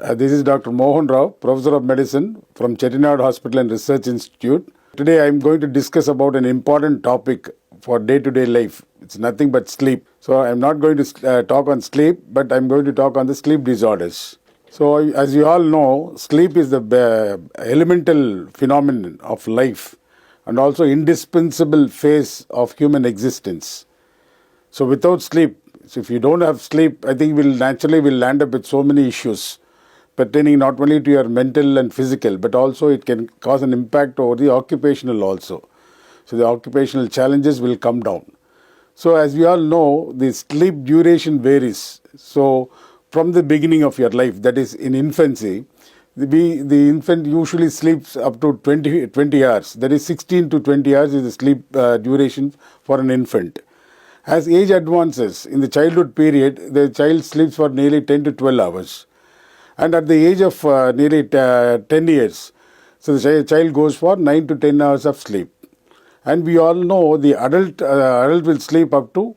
This is Dr. Mohan Rao, Professor of Medicine from Chettinad Hospital and Research Institute. Today I am going to discuss about an important topic for day-to-day life. It's nothing but sleep. So I am not going to talk on sleep, but I am going to talk on the sleep disorders. So as you all know, sleep is the elemental phenomenon of life and also indispensable phase of human existence. So without sleep, if you don't have sleep, I think we'll land up with so many issues pertaining not only to your mental and physical, but also it can cause an impact over the occupational also. So the occupational challenges will come down. So as we all know, the sleep duration varies. So from the beginning of your life, that is in infancy, the infant usually sleeps up to 20 hours. That is 16 to 20 hours is the sleep duration for an infant. As age advances, in the childhood period, the child sleeps for nearly 10 to 12 hours. And at the age of nearly 10 years, so the child goes for 9 to 10 hours of sleep. And we all know the adult will sleep up to,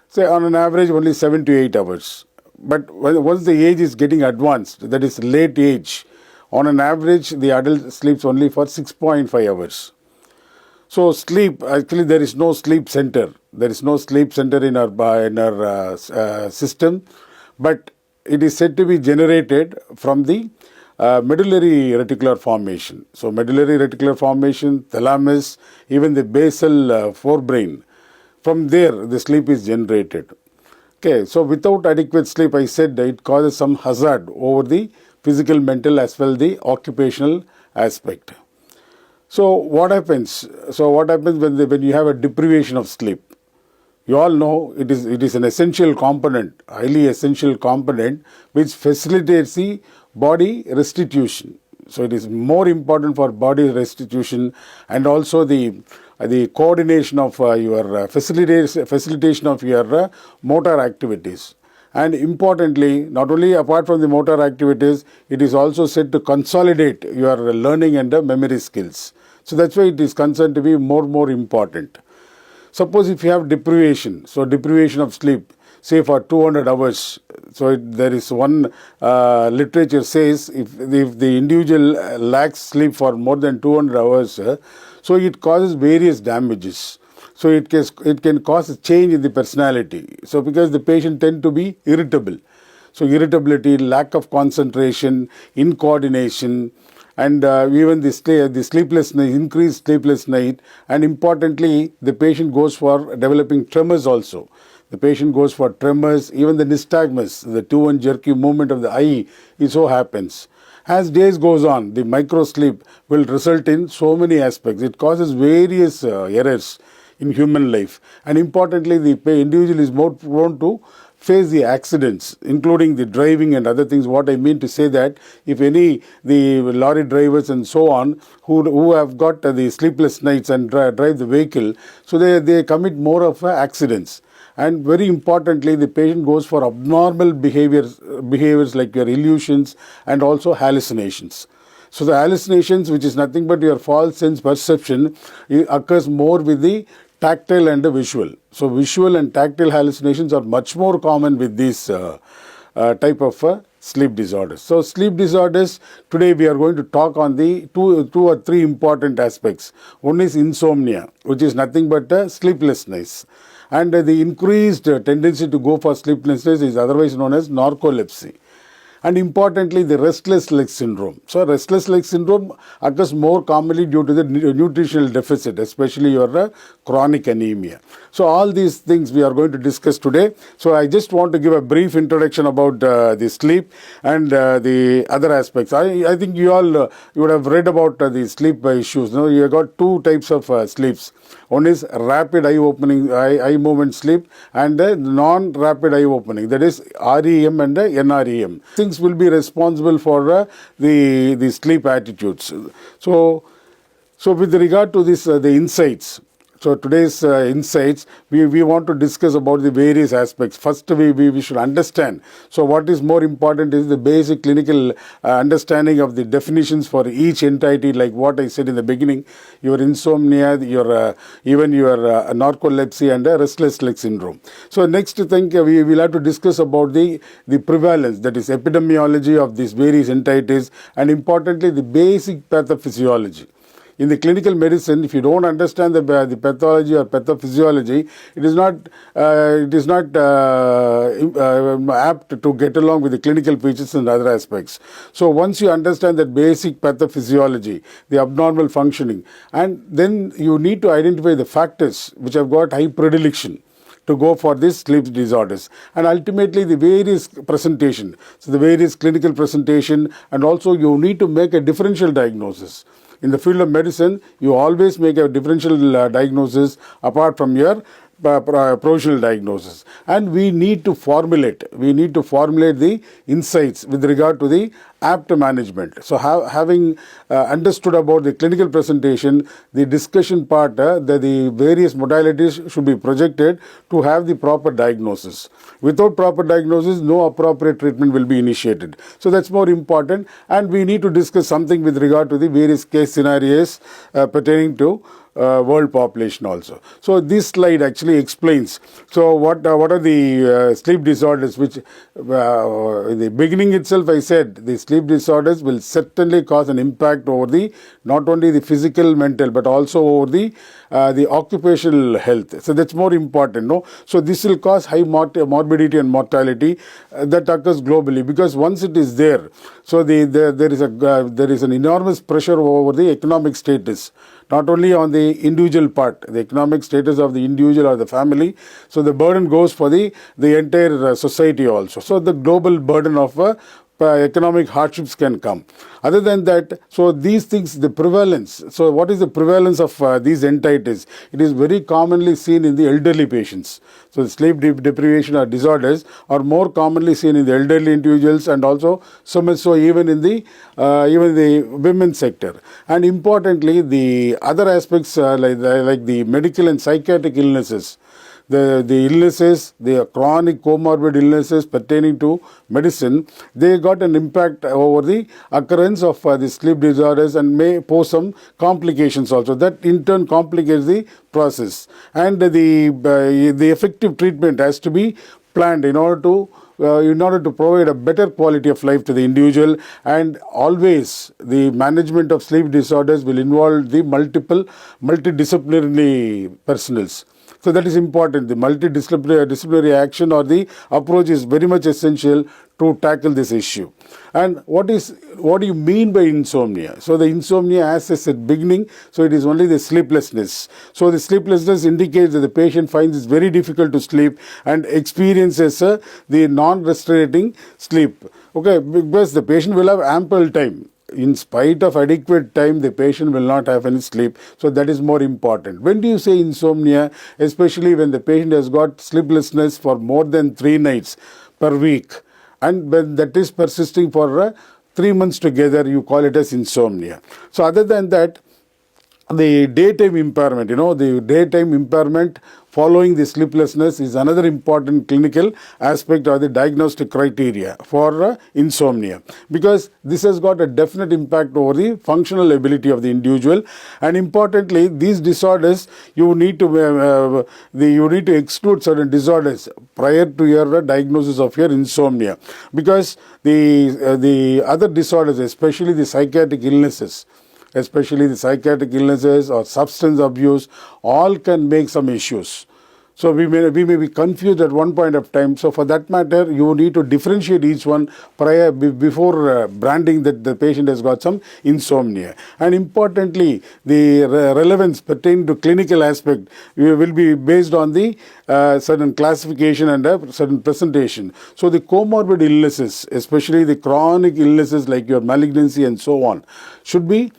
say, on an average, only 7 to 8 hours. But once the age is getting advanced, that is late age, on an average, the adult sleeps only for 6.5 hours. So sleep, actually there is no sleep center. There is no sleep center in our system, but it is said to be generated from the medullary reticular formation. So medullary reticular formation, thalamus, even the basal forebrain. From there, the sleep is generated. Okay, so without adequate sleep, I said it causes some hazard over the physical, mental, as well the occupational aspect. So what happens? When you have a deprivation of sleep? You all know it is an essential component, highly essential component, which facilitates the body restitution. So it is more important for body restitution and also the coordination of your facilitation of your motor activities. And importantly, not only apart from the motor activities, it is also said to consolidate your learning and memory skills. So that's why it is concerned to be more important. Suppose if you have deprivation, so deprivation of sleep, say for 200 hours, so there is one literature says if the individual lacks sleep for more than 200 hours, so it causes various damages. So it can cause a change in the personality. So because the patient tend to be irritable. So irritability, lack of concentration, incoordination, and even the sleeplessness, increased sleepless night, and importantly, the patient goes for developing tremors also. The patient goes for tremors, even the nystagmus, the to and jerky movement of the eye, it so happens. As days goes on, the microsleep will result in so many aspects. It causes various errors in human life, and importantly, the individual is more prone to face the accidents, including the driving and other things. What I mean to say that if the lorry drivers and so on who have got the sleepless nights and drive the vehicle, so they commit more of accidents. And very importantly, the patient goes for abnormal behaviors like your illusions and also hallucinations. So the hallucinations, which is nothing but your false sense perception, it occurs more with the tactile and the visual. So visual and tactile hallucinations are much more common with these type of sleep disorders. So sleep disorders, today we are going to talk on the two or three important aspects. One is insomnia, which is nothing but sleeplessness. And the increased tendency to go for sleeplessness is otherwise known as narcolepsy. And importantly, the restless leg syndrome. So restless leg syndrome occurs more commonly due to the nutritional deficit, especially your chronic anemia. So all these things we are going to discuss today. So I just want to give a brief introduction about the sleep and the other aspects. I think you would have read about the sleep issues. You know, you have got two types of sleeps. One is rapid eye movement sleep and non-rapid eye opening, that is REM and NREM. Things will be responsible for the sleep attitudes. So with regard to this, the insights. So today's insights, we want to discuss about the various aspects. First, we should understand. So what is more important is the basic clinical understanding of the definitions for each entity, like what I said in the beginning, your insomnia, your even your narcolepsy and restless leg syndrome. So next thing, we will have to discuss about the prevalence, that is epidemiology of these various entities, and importantly the basic pathophysiology. In the clinical medicine, if you don't understand the pathology or pathophysiology, it is not apt to get along with the clinical features and other aspects. So once you understand that basic pathophysiology, the abnormal functioning, and then you need to identify the factors which have got high predilection to go for these sleep disorders, and ultimately the various presentation, so the various clinical presentation, and also you need to make a differential diagnosis. In the field of medicine, you always make a differential diagnosis apart from your provisional diagnosis, and we need to formulate the insights with regard to the apt management. So having understood about the clinical presentation, the discussion part, the various modalities should be projected to have the proper diagnosis. Without proper diagnosis, no appropriate treatment will be initiated. So that's more important, and we need to discuss something with regard to the various case scenarios pertaining to world population also. So this slide actually explains. So what are the sleep disorders, which in the beginning itself I said the sleep disorders will certainly cause an impact over the not only the physical, mental, but also over the occupational health. So that's more important, no? So this will cause high morbidity and mortality that occurs globally, because once it is there, so there is an enormous pressure over the economic status, not only on the individual part, the economic status of the individual or the family. So the burden goes for the entire society also. So the global burden of economic hardships can come. Other than that, so these things, the prevalence. So what is the prevalence of these entities? It is very commonly seen in the elderly patients. So the sleep deprivation or disorders are more commonly seen in the elderly individuals, and also so much so even in the women's sector. And importantly, the other aspects like the medical and psychiatric illnesses. The illnesses, the chronic comorbid illnesses pertaining to medicine, they got an impact over the occurrence of the sleep disorders and may pose some complications also. That in turn complicates the process. And the effective treatment has to be planned in order to provide a better quality of life to the individual. And always the management of sleep disorders will involve the multidisciplinary personals. So that is important. The multidisciplinary action or the approach is very much essential to tackle this issue. And what do you mean by insomnia? So the insomnia, as I said beginning, so it is only the sleeplessness. So the sleeplessness indicates that the patient finds it very difficult to sleep and experiences the non-restorating sleep. Okay, because the patient will have ample time. In spite of adequate time, the patient will not have any sleep. So that is more important. When do you say insomnia? Especially when the patient has got sleeplessness for more than 3 nights per week, and when that is persisting for 3 months together, you call it as insomnia. So other than that, the daytime impairment, the daytime impairment following the sleeplessness is another important clinical aspect of the diagnostic criteria for insomnia, because this has got a definite impact over the functional ability of the individual. And importantly, these disorders, you need to exclude certain disorders prior to your diagnosis of your insomnia, because the other disorders, especially the psychiatric illnesses or substance abuse, all can make some issues. So we may be confused at one point of time. So for that matter, you need to differentiate each one before branding that the patient has got some insomnia. And importantly, the relevance pertaining to clinical aspect will be based on the certain classification and certain presentation. So the comorbid illnesses, especially the chronic illnesses like your malignancy and so on, should be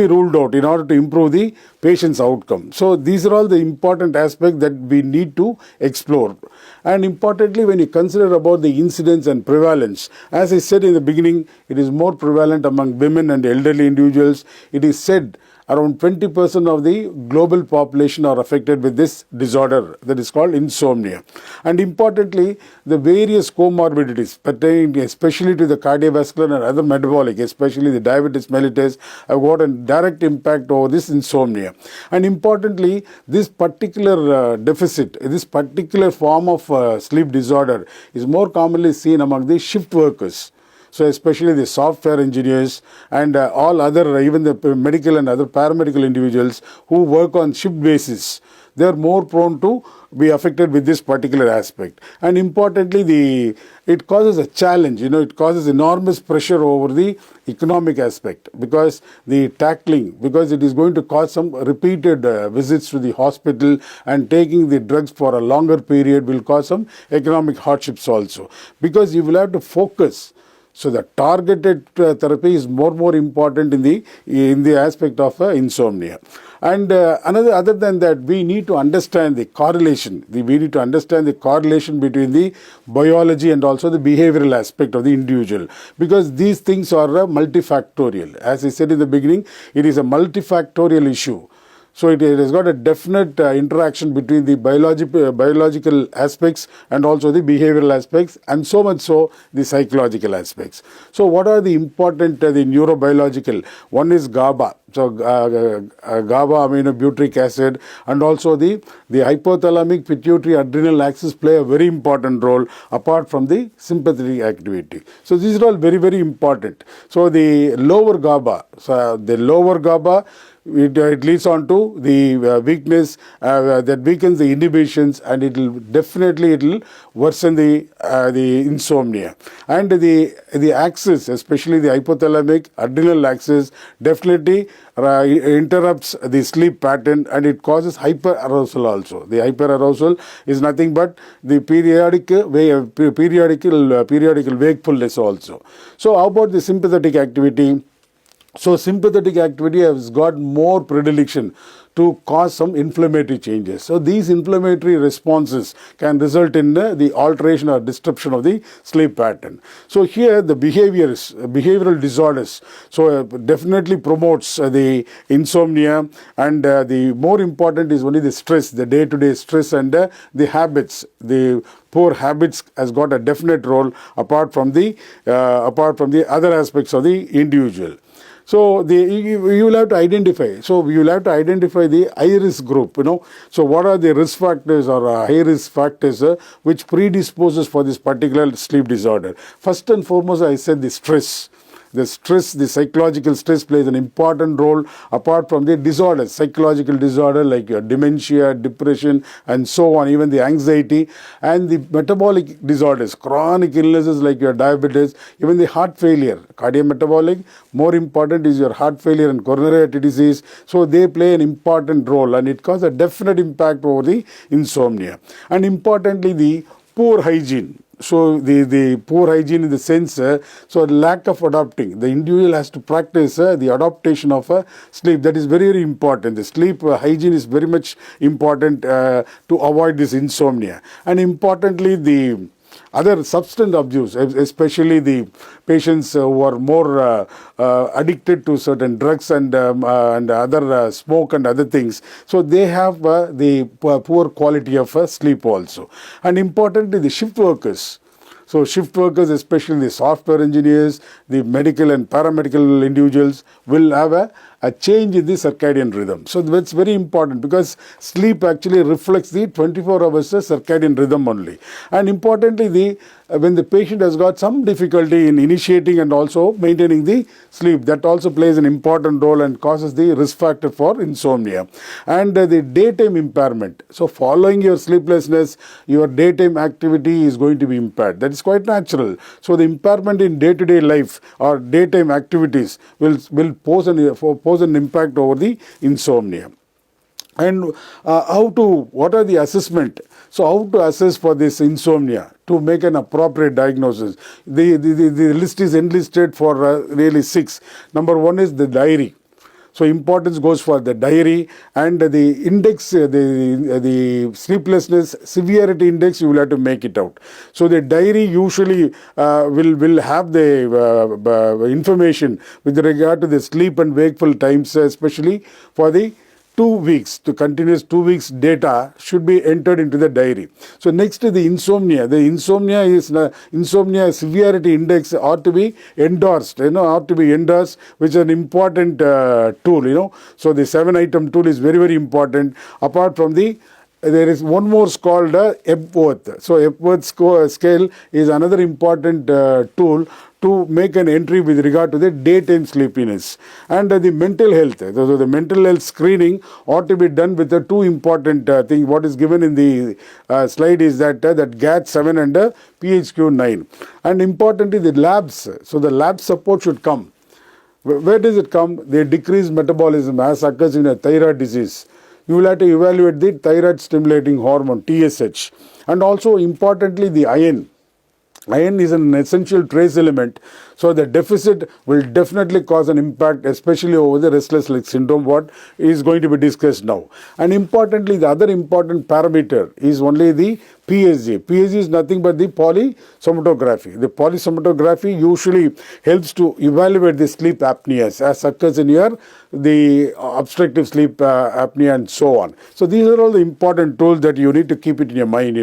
ruled out in order to improve the patient's outcome. So these are all the important aspects that we need to explore. And importantly, when you consider about the incidence and prevalence, as I said in the beginning, it is more prevalent among women and elderly individuals. It is said around 20% of the global population are affected with this disorder that is called insomnia. And importantly, the various comorbidities pertaining especially to the cardiovascular and other metabolic, especially the diabetes mellitus, have got a direct impact over this insomnia. And importantly, this particular deficit, this particular form of sleep disorder is more commonly seen among the shift workers. So especially the software engineers and all other, even the medical and other paramedical individuals who work on shift basis, they are more prone to be affected with this particular aspect. And importantly, it causes a challenge, it causes enormous pressure over the economic aspect because because it is going to cause some repeated visits to the hospital, and taking the drugs for a longer period will cause some economic hardships also, because you will have to focus. So the targeted therapy is more important in the aspect of insomnia. And other than that, we need to understand the correlation. We need to understand the correlation between the biology and also the behavioral aspect of the individual, because these things are multifactorial. As I said in the beginning, it is a multifactorial issue. So it has got a definite interaction between the biological aspects and also the behavioral aspects, and so much so the psychological aspects. So what are the important, the neurobiological? One is GABA. So GABA, aminobutyric acid, and also the hypothalamic pituitary adrenal axis play a very important role apart from the sympathetic activity. So these are all very, very important. So the lower GABA, it leads on to the weakness that weakens the inhibitions, and it will worsen the insomnia. And the axis, especially the hypothalamic adrenal axis, definitely interrupts the sleep pattern, and it causes hyperarousal also. The hyperarousal is nothing but the periodical wakefulness also. So how about the sympathetic activity? So sympathetic activity has got more predilection to cause some inflammatory changes. So these inflammatory responses can result in the alteration or disruption of the sleep pattern. So here the behavioral disorders, so definitely promotes the insomnia, and the more important is only the stress, the day-to-day stress, and the habits. The poor habits has got a definite role apart from the other aspects of the individual. So you will have to identify. So you will have to identify the high risk group. So what are the risk factors or high risk factors which predisposes for this particular sleep disorder? First and foremost, I said the stress. The psychological stress plays an important role apart from the disorders, psychological disorder like your dementia, depression, and so on, even the anxiety, and the metabolic disorders, chronic illnesses like your diabetes, even the heart failure, cardiometabolic. More important is your heart failure and coronary artery disease. So they play an important role, and it causes a definite impact over the insomnia. And importantly, the poor hygiene. So the poor hygiene in the sense, so lack of adapting. The individual has to practice the adaptation of sleep. That is very, very important. The sleep hygiene is very much important to avoid this insomnia. And importantly, the other substance abuse, especially the patients who are more addicted to certain drugs and other smoke and other things. So they have the poor quality of sleep also. And importantly, the shift workers. So shift workers, especially the software engineers, the medical and paramedical individuals, will have a change in the circadian rhythm. So that's very important, because sleep actually reflects the 24 hours circadian rhythm only. And importantly, when the patient has got some difficulty in initiating and also maintaining the sleep, that also plays an important role and causes the risk factor for insomnia. And the daytime impairment. So following your sleeplessness, your daytime activity is going to be impaired. That is quite natural. So the impairment in day-to-day life or daytime activities will pose an impact over the insomnia. And what are the assessment? So how to assess for this insomnia to make an appropriate diagnosis? The list is enlisted for really 6. Number 1 is the diary. So importance goes for the diary, and the index, the sleeplessness severity index, you will have to make it out. So the diary usually will have the information with regard to the sleep and wakeful times, especially for the 2 weeks, to continuous 2 weeks data should be entered into the diary. So next to the insomnia. The insomnia severity index ought to be endorsed, which is an important tool, So the 7-item tool is very, very important. Apart from there is one more called Epworth. So Epworth scale is another important tool to make an entry with regard to the daytime sleepiness. And the mental health. So the mental health screening ought to be done with the two important things. What is given in the slide is that GAT-7 and PHQ-9. And importantly, the labs. So the lab support should come. Where does it come? The decreased metabolism as occurs in a thyroid disease. You will have to evaluate the thyroid stimulating hormone, TSH. And also importantly, the iron. Iron is an essential trace element, so the deficit will definitely cause an impact, especially over the restless leg syndrome, what is going to be discussed now. And importantly, the other important parameter is only the PSG. PSG is nothing but the polysomnography. The polysomnography usually helps to evaluate the sleep apneas as occurs in the obstructive sleep apnea and so on. So these are all the important tools that you need to keep it in your mind,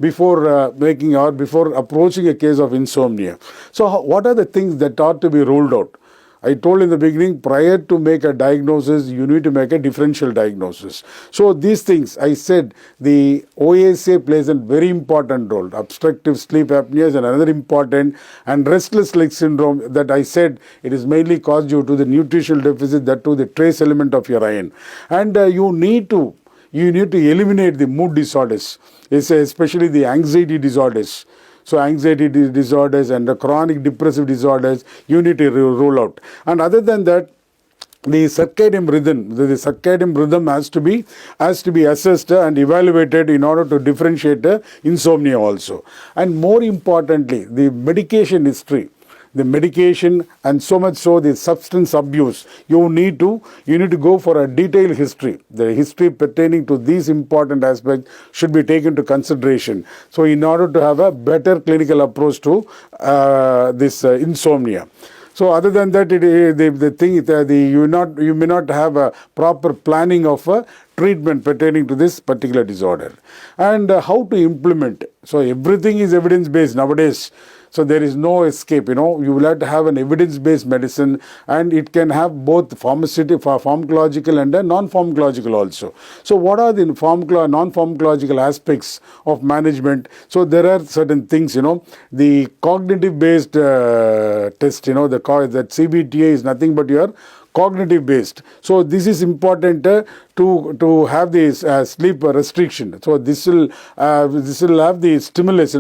before before approaching a case of insomnia. So what are the things that ought to be ruled out? I told in the beginning, prior to make a diagnosis, you need to make a differential diagnosis. So these things, I said, the OSA plays a very important role. Obstructive sleep apnea is another important, and restless leg syndrome that I said, it is mainly caused due to the nutritional deficit, that to the trace element of your iron. And you need to eliminate the mood disorders, especially the anxiety disorders. So anxiety disorders and the chronic depressive disorders, you need to rule out. And other than that, the circadian rhythm has to be assessed and evaluated in order to differentiate insomnia also. And more importantly, the medication history. The medication, and so much so the substance abuse, you need to go for a detailed history. The history pertaining to these important aspects should be taken into consideration. So in order to have a better clinical approach to this insomnia. So other than that, you may not have a proper planning of a treatment pertaining to this particular disorder. And how to implement. So everything is evidence-based nowadays. So there is no escape, you will have to have an evidence-based medicine, and it can have both pharmacological and non-pharmacological also. So what are the non-pharmacological aspects of management? So there are certain things, the cognitive-based test, that CBTA is nothing but your cognitive based. So this is important to have this sleep restriction. So this will have the stimulus,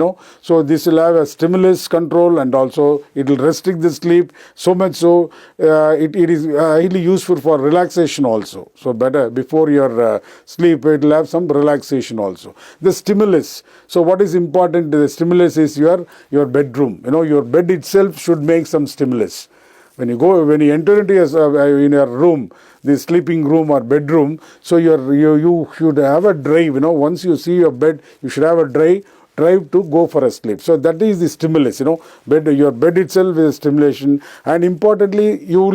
So this will have a stimulus control, and also it will restrict the sleep so much so it is highly useful for relaxation also. So better before your sleep, it will have some relaxation also. The stimulus. So what is important? The stimulus is your bedroom. Your bed itself should make some stimulus. When you enter into in your room, the sleeping room or bedroom, so you should have a drive. Once you see your bed, you should have a drive to go for a sleep. So that is the stimulus. Your bed itself is a stimulation, and importantly, you will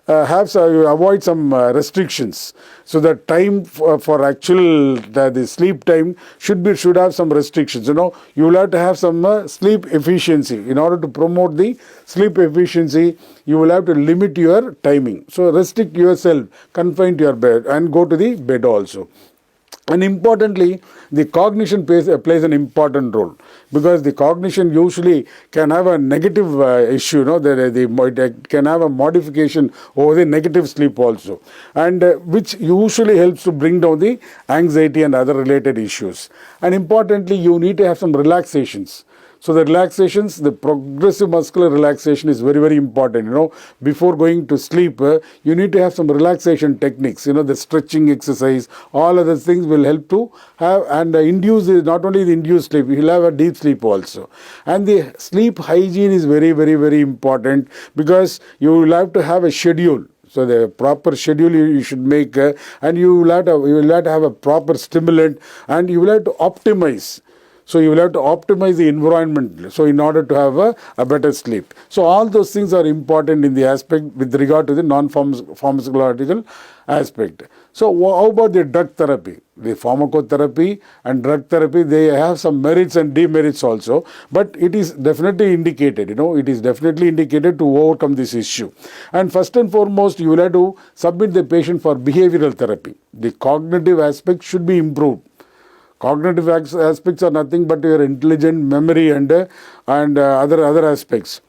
have to avoid some restrictions. So the time for actual the sleep time should have some restrictions. You will have to have some sleep efficiency. In order to promote the sleep efficiency, you will have to limit your timing. So restrict yourself, confine to your bed, and go to the bed also. And importantly, the cognition plays an important role, because the cognition usually can have a negative issue, it can have a modification over the negative sleep also, and which usually helps to bring down the anxiety and other related issues. And importantly, you need to have some relaxations. So the relaxations, the progressive muscular relaxation is very, very important. Before going to sleep, you need to have some relaxation techniques. The stretching exercise, all other things will help to have and induce, not only the induced sleep, you will have a deep sleep also. And the sleep hygiene is very, very, very important, because you will have to have a schedule. So the proper schedule you should make, and you will have to have a proper stimulant, and you will have to optimize. So you will have to optimize the environment. So in order to have a better sleep. So all those things are important in the aspect with regard to the non-pharmacological aspect. So how about the drug therapy? The pharmacotherapy and drug therapy, they have some merits and demerits also, but it is definitely indicated, it is definitely indicated to overcome this issue. And first and foremost, you will have to submit the patient for behavioral therapy. The cognitive aspect should be improved. Cognitive aspects are nothing but your intelligent memory and other aspects.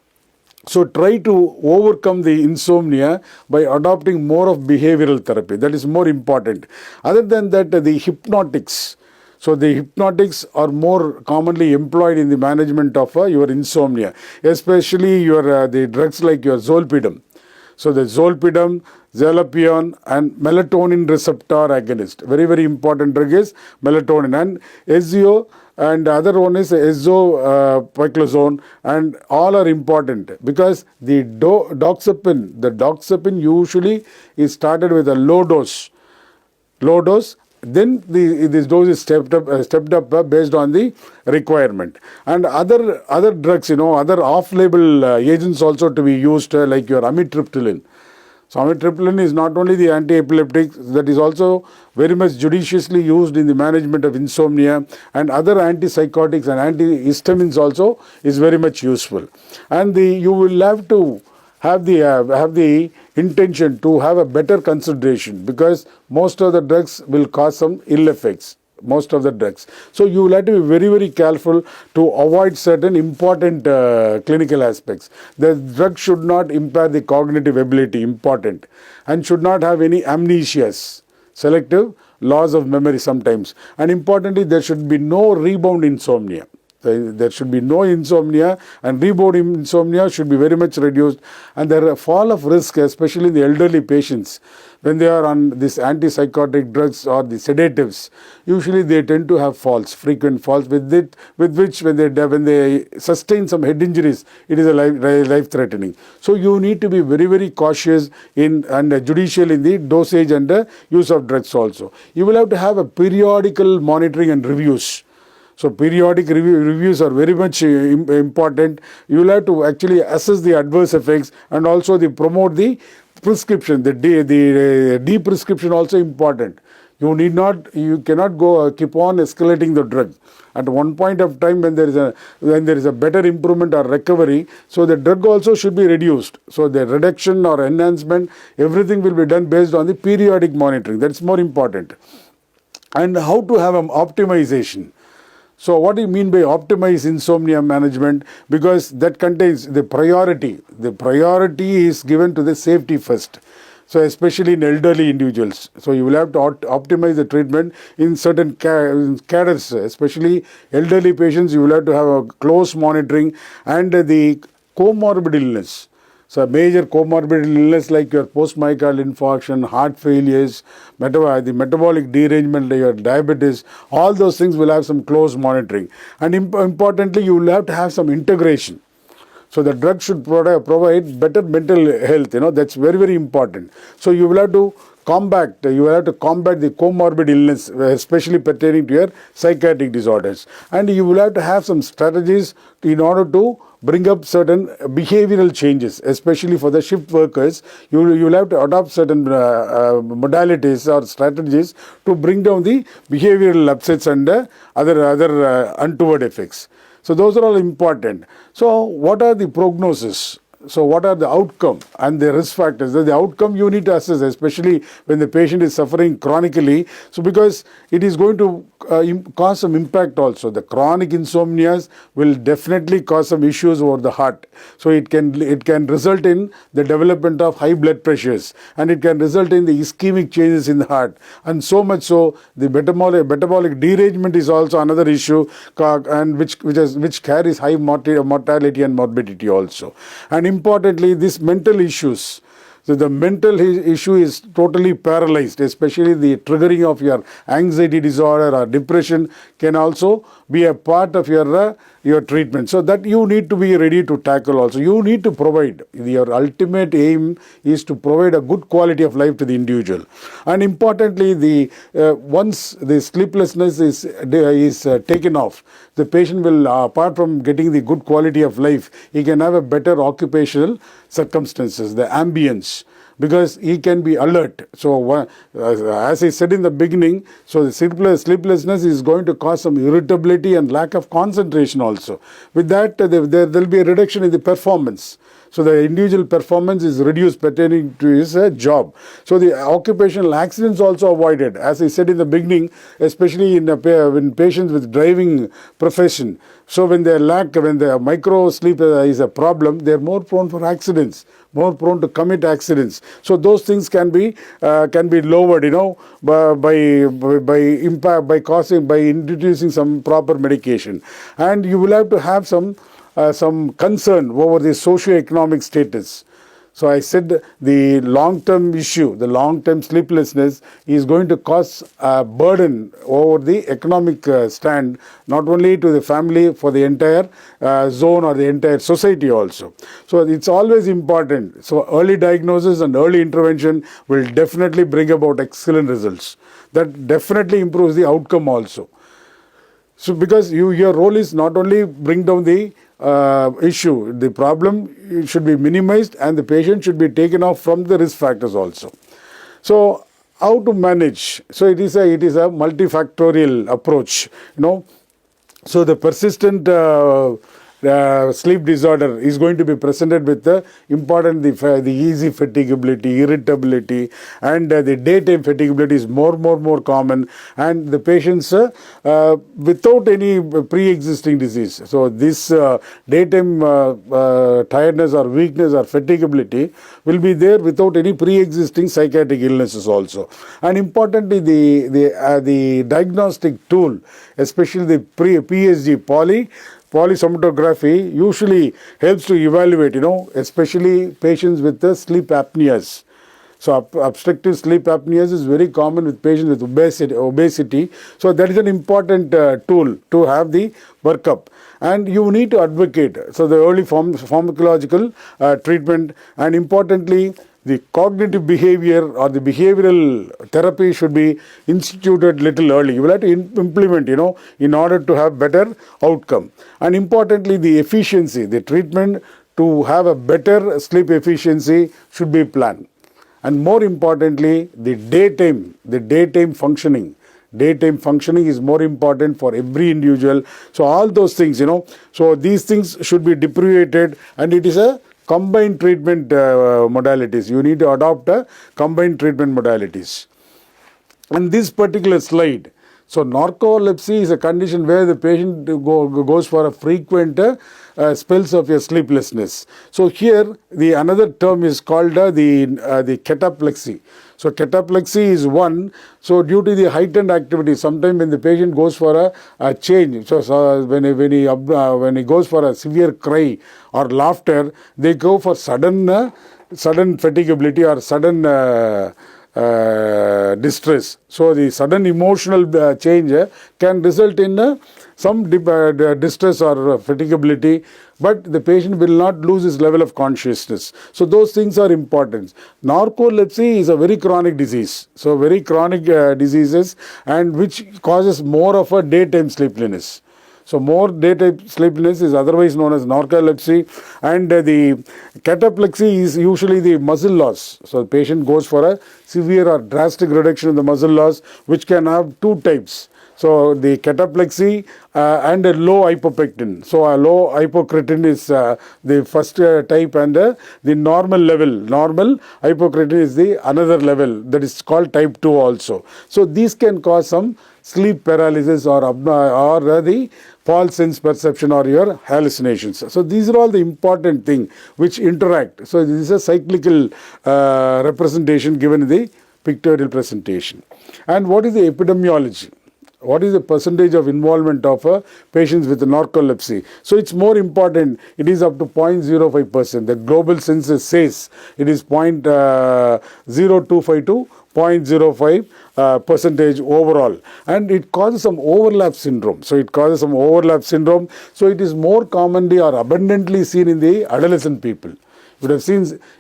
So try to overcome the insomnia by adopting more of behavioral therapy. That is more important. Other than that, the hypnotics. So the hypnotics are more commonly employed in the management of your insomnia, especially the drugs like your zolpidem. So the zolpidem, zalepion and melatonin receptor agonist. Very, very important drug is melatonin, and SZO, and other one is esopiclozone, and all are important because the doxepin usually is started with a low dose, then this dose is stepped up based on the requirement. And other drugs, other off-label agents also to be used, like your amitriptyline. So amitriptyline is not only the anti-epileptic, that is also very much judiciously used in the management of insomnia, and other antipsychotics and antihistamines also is very much useful. And you will have to have the intention to have a better consideration, because most of the drugs will cause some ill effects. Most of the drugs. So you will have to be very, very careful to avoid certain important clinical aspects. The drug should not impair the cognitive ability, important, and should not have any amnesias, selective loss of memory sometimes. And importantly, there should be no rebound insomnia. There should be no insomnia, and rebound insomnia should be very much reduced. And there are fall of risk, especially in the elderly patients, when they are on these antipsychotic drugs or the sedatives. Usually they tend to have falls, frequent falls, with which when they sustain some head injuries, it is life threatening. So you need to be very, very cautious and judicial in the dosage and the use of drugs also. You will have to have a periodical monitoring and reviews. So periodic reviews are very much important. You will have to actually assess the adverse effects, and also promote the prescription. The de-prescription also important. You cannot keep on escalating the drug. At one point of time, when there is a better improvement or recovery, so the drug also should be reduced. So the reduction or enhancement, everything will be done based on the periodic monitoring. That's more important. And how to have an optimization. So what do you mean by optimized insomnia management? Because that contains the priority. The priority is given to the safety first. So especially in elderly individuals. So you will have to optimize the treatment in certain cadres, especially elderly patients. You will have to have a close monitoring, and the comorbid illness. So major comorbid illness like your post-myocardial infarction, heart failures, the metabolic derangement like your diabetes, all those things will have some close monitoring. And importantly, you will have to have some integration. So the drug should provide better mental health, that's very, very important. So you will have to combat the comorbid illness, especially pertaining to your psychiatric disorders. And you will have to have some strategies in order to bring up certain behavioral changes, especially for the shift workers. You will have to adopt certain modalities or strategies to bring down the behavioral upsets and other untoward effects. So those are all important. So what are the prognosis? So what are the outcome and the risk factors? The outcome you need to assess, especially when the patient is suffering chronically. So because it is going to cause some impact also. The chronic insomnias will definitely cause some issues over the heart. So it can result in the development of high blood pressures, and it can result in the ischemic changes in the heart. And so much so, the metabolic derangement is also another issue, and which carries high mortality and morbidity also. And importantly, these mental issues. So the mental issue is totally paralyzed, especially the triggering of your anxiety disorder or depression can also be a part of your treatment. So that you need to be ready to tackle also. You need to provide, your ultimate aim is to provide a good quality of life to the individual. And importantly, once the sleeplessness is taken off, the patient will, apart from getting the good quality of life, he can have a better occupational circumstances, the ambience, because he can be alert. So as I said in the beginning, so the sleeplessness is going to cause some irritability and lack of concentration also. With that, there will be a reduction in the performance. So the individual performance is reduced pertaining to his job. So the occupational accidents also avoided. As I said in the beginning, especially in patients with driving profession. So when the micro sleep is a problem, they are more prone for accidents, more prone to commit accidents. So those things can be lowered, by introducing some proper medication. And you will have to have some concern over the socio-economic status. So I said the long-term issue, the long-term sleeplessness is going to cause a burden over the economic stand, not only to the family, for the entire zone or the entire society also. So it's always important. So early diagnosis and early intervention will definitely bring about excellent results. That definitely improves the outcome also. So because your role is not only bring down the issue, the problem should be minimized and the patient should be taken off from the risk factors also. So how to manage? So it is a multifactorial approach. So the persistent sleep disorder is going to be presented with the easy fatigability, irritability, and the daytime fatigability is more common, and the patients without any pre-existing disease. So this daytime tiredness or weakness or fatigability will be there without any pre-existing psychiatric illnesses also. And importantly, the diagnostic tool, especially the PSG polysomnography, usually helps to evaluate, especially patients with the sleep apneas. So obstructive sleep apneas is very common with patients with obesity. So that is an important tool to have the workup. And you need to advocate. So the early pharmacological treatment, and importantly, the cognitive behavior or the behavioral therapy should be instituted little early. You will have to implement, in order to have better outcome. And importantly, the efficiency, the treatment to have a better sleep efficiency should be planned. And more importantly, the daytime functioning. Daytime functioning is more important for every individual. So all those things, so these things should be deprivated, and it is a combined treatment modalities. You need to adopt a combined treatment modalities. And this particular slide, so narcolepsy is a condition where the patient goes for a frequent spells of your sleeplessness. So here another term is called the cataplexy. So cataplexy is one. So due to the heightened activity, sometimes when the patient goes for a change, so when he goes for a severe cry or laughter, they go for sudden fatigability or sudden distress. So the sudden emotional change can result in some distress or fatigability, but the patient will not lose his level of consciousness. So those things are important. Narcolepsy is a very chronic disease. So very chronic diseases, and which causes more of a daytime sleepiness. So more daytime sleepiness is otherwise known as narcolepsy, and the cataplexy is usually the muscle loss. So the patient goes for a severe or drastic reduction in the muscle loss, which can have two types. So the cataplexy and a low hypopectin. So a low hypocretin is the first type, and the normal hypocretin is the another level, that is called type 2 also. So these can cause some sleep paralysis or the false sense perception or your hallucinations. So these are all the important things which interact. So this is a cyclical representation given in the pictorial presentation. And what is the epidemiology? What is the percentage of involvement of patients with narcolepsy? So it's more important. It is up to 0.05%. The global census says it is 0.0252 0.05 percentage overall, and it causes some overlap syndrome. So it is more commonly or abundantly seen in the adolescent people. You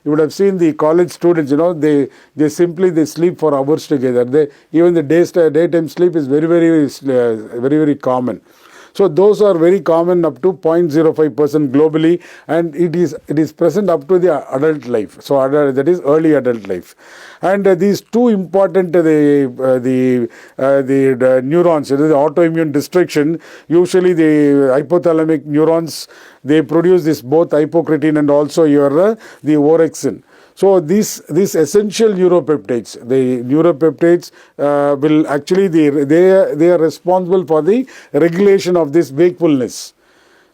would have seen the college students. They sleep for hours together. Even the daytime sleep is very common. So those are very common, up to 0.05% globally, and it is present up to the adult life. So that is early adult life. And these two important the neurons, the autoimmune destruction. Usually the hypothalamic neurons, they produce this both hypocretin and also the orexin. So these essential neuropeptides, will actually they are responsible for the regulation of this wakefulness.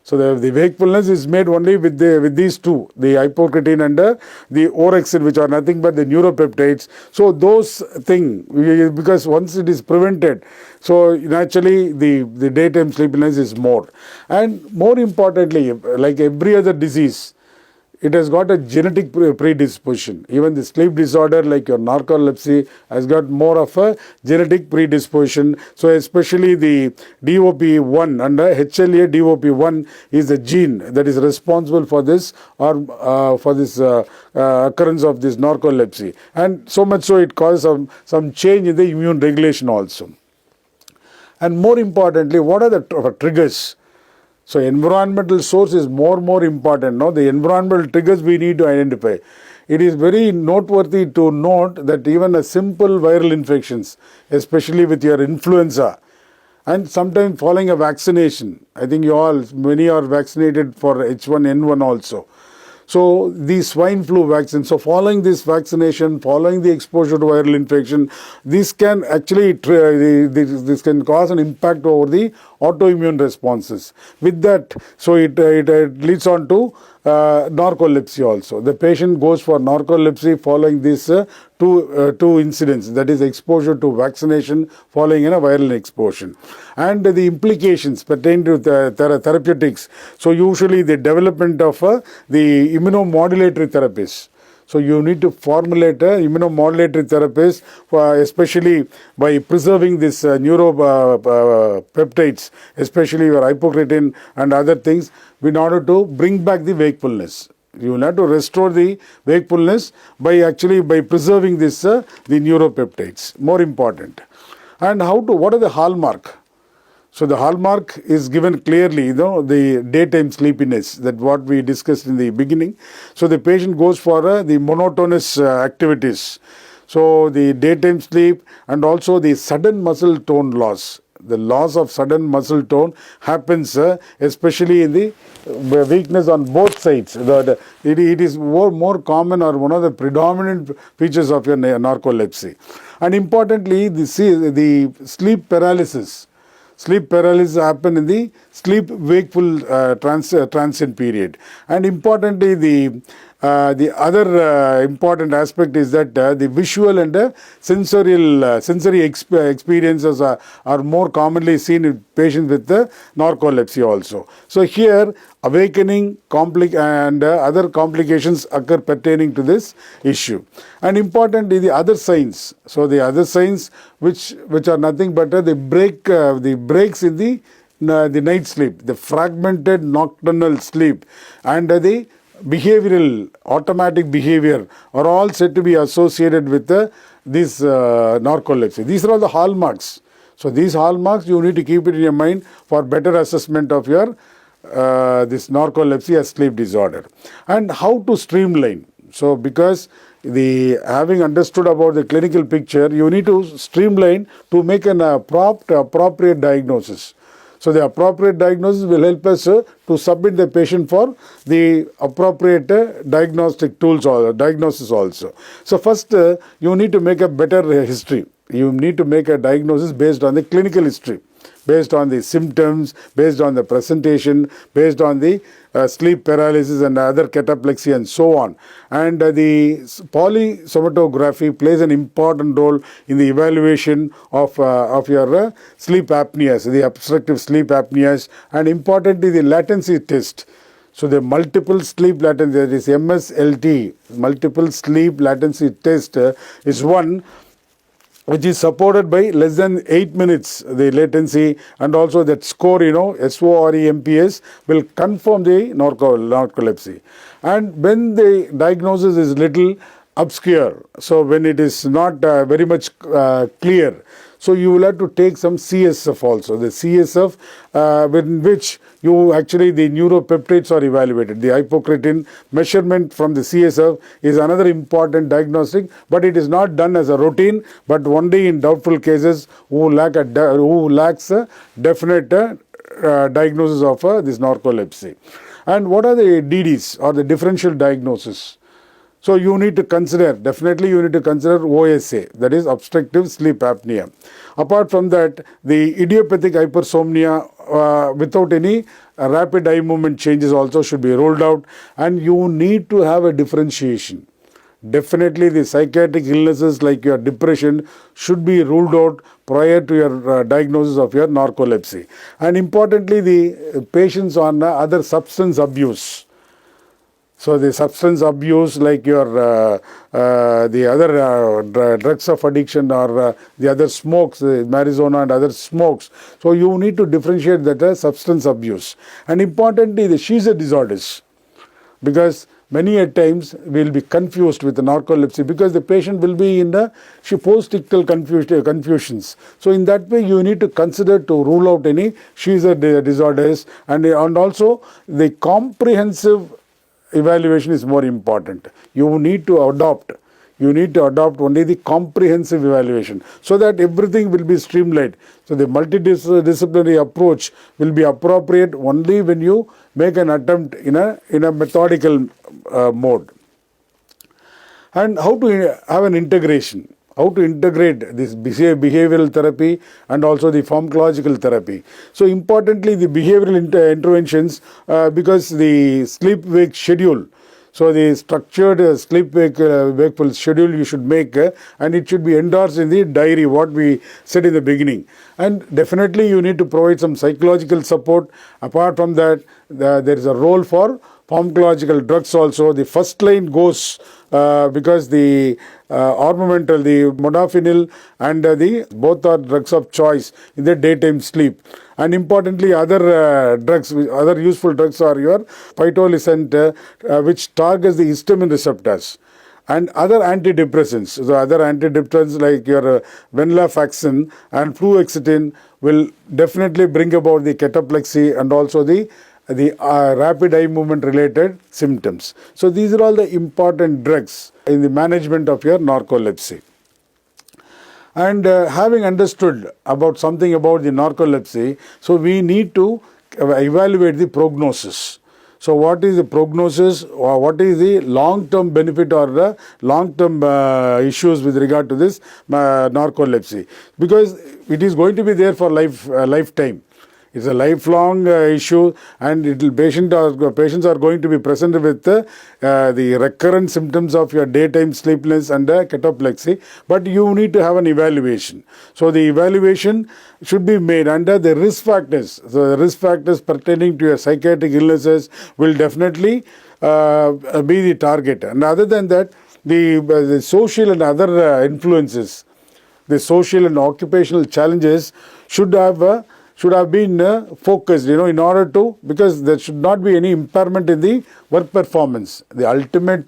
So the wakefulness is made only with these two, the hypocretin and the orexin, which are nothing but the neuropeptides. So those things, because once it is prevented, so naturally the daytime sleepiness is more. And more importantly, like every other disease, it has got a genetic predisposition. Even the sleep disorder like your narcolepsy has got more of a genetic predisposition. So especially the DOP1 and HLA DOP1 is the gene that is responsible for this occurrence of this narcolepsy. And so much so it causes some change in the immune regulation also. And more importantly, what are the triggers? So environmental source is more important. No? The environmental triggers we need to identify. It is very noteworthy to note that even a simple viral infections, especially with your influenza, and sometimes following a vaccination. I think many are vaccinated for H1N1 also. So the swine flu vaccine, so following this vaccination, following the exposure to viral infection, this can actually this can cause an impact over the autoimmune responses. With that, so it leads on to narcolepsy also. The patient goes for narcolepsy following these two incidents, that is exposure to vaccination following a viral exposure. And the implications pertain to the therapeutics. So usually the development of the immunomodulatory therapies. So you need to formulate immunomodulatory therapies, especially by preserving this neuropeptides, especially your hypocretin and other things, in order to bring back the wakefulness. You will have to restore the wakefulness by preserving this the neuropeptides. More important. And what are the hallmark? So the hallmark is given clearly, the daytime sleepiness, that what we discussed in the beginning. So the patient goes for the monotonous activities. So the daytime sleep and also the sudden muscle tone loss. The loss of sudden muscle tone happens especially in the weakness on both sides. It is more common or one of the predominant features of your narcolepsy. And importantly, the sleep paralysis. Sleep paralysis happen in the sleep-wakeful transient period. And importantly, the other important aspect is that the visual and sensory experiences are more commonly seen in patients with narcolepsy also. So here, awakening and other complications occur pertaining to this issue. And importantly, the other signs. So the other signs which are nothing but the breaks in the night sleep, the fragmented nocturnal sleep, and the behavioral, automatic behavior are all said to be associated with this narcolepsy. These are all the hallmarks. So these hallmarks you need to keep it in your mind for better assessment of your this narcolepsy as sleep disorder. And how to streamline. So because having understood about the clinical picture, you need to streamline to make an appropriate diagnosis. So the appropriate diagnosis will help us to submit the patient for the appropriate diagnostic tools or diagnosis also. So first, you need to make a better history. You need to make a diagnosis based on the clinical history, based on the symptoms, based on the presentation, based on the sleep paralysis and other cataplexy and so on. And the polysomnography plays an important role in the evaluation of your sleep apneas, the obstructive sleep apneas, and importantly the latency test. So the multiple sleep latency, that is MSLT, multiple sleep latency test, is one which is supported by less than 8 minutes, the latency, and also that score, SOREMPS, will confirm the narcolepsy. And when the diagnosis is little obscure, so when it is not very much clear, so you will have to take some CSF also. The CSF, in which the neuropeptides are evaluated. The hypocretin measurement from the CSF is another important diagnostic, but it is not done as a routine, but only in doubtful cases who lacks a definite diagnosis of this narcolepsy. And what are the DDs or the differential diagnosis? So you need to consider, definitely you need to consider OSA, that is obstructive sleep apnea. Apart from that, the idiopathic hypersomnia without any rapid eye movement changes also should be ruled out, and you need to have a differentiation. Definitely the psychiatric illnesses like your depression should be ruled out prior to your diagnosis of your narcolepsy. And importantly, the patients on other substance abuse. So the substance abuse like your the other drugs of addiction or the other smokes, marijuana and other smokes. So you need to differentiate that substance abuse. And importantly, the seizure disorders, because many at times we will be confused with the narcolepsy because the patient will be in the post-ictal confusions. So in that way you need to consider to rule out any seizure disorders, and also the comprehensive evaluation is more important. You need to adopt only the comprehensive evaluation so that everything will be streamlined. So the multidisciplinary approach will be appropriate only when you make an attempt in a methodical mode. And how to have an integration. How to integrate this behavioral therapy and also the pharmacological therapy. So importantly, the behavioral interventions, because the sleep-wake schedule, so the structured sleep-wakeful schedule you should make, and it should be endorsed in the diary, what we said in the beginning. And definitely you need to provide some psychological support. Apart from that, there is a role for pharmacological drugs also. The first line goes because the ornamental, the modafinil and both are drugs of choice in the daytime sleep. And importantly, other other useful drugs are your pitolisant, which targets the histamine receptors. And other antidepressants, so other antidepressants like your venlafaxine and fluoxetine will definitely bring about the cataplexy and also the rapid eye movement related symptoms. So these are all the important drugs in the management of your narcolepsy. And having understood about something about the narcolepsy, so we need to evaluate the prognosis. So what is the prognosis, or what is the long-term benefit or the long-term issues with regard to this narcolepsy? Because it is going to be there for lifetime. It's a lifelong issue, and patients are going to be presented with the recurrent symptoms of your daytime sleepiness and cataplexy, but you need to have an evaluation. So the evaluation should be made under the risk factors. So the risk factors pertaining to your psychiatric illnesses will definitely be the target. And other than that, the social and other influences, the social and occupational challenges should have been focused, in order to, because there should not be any impairment in the work performance. The ultimate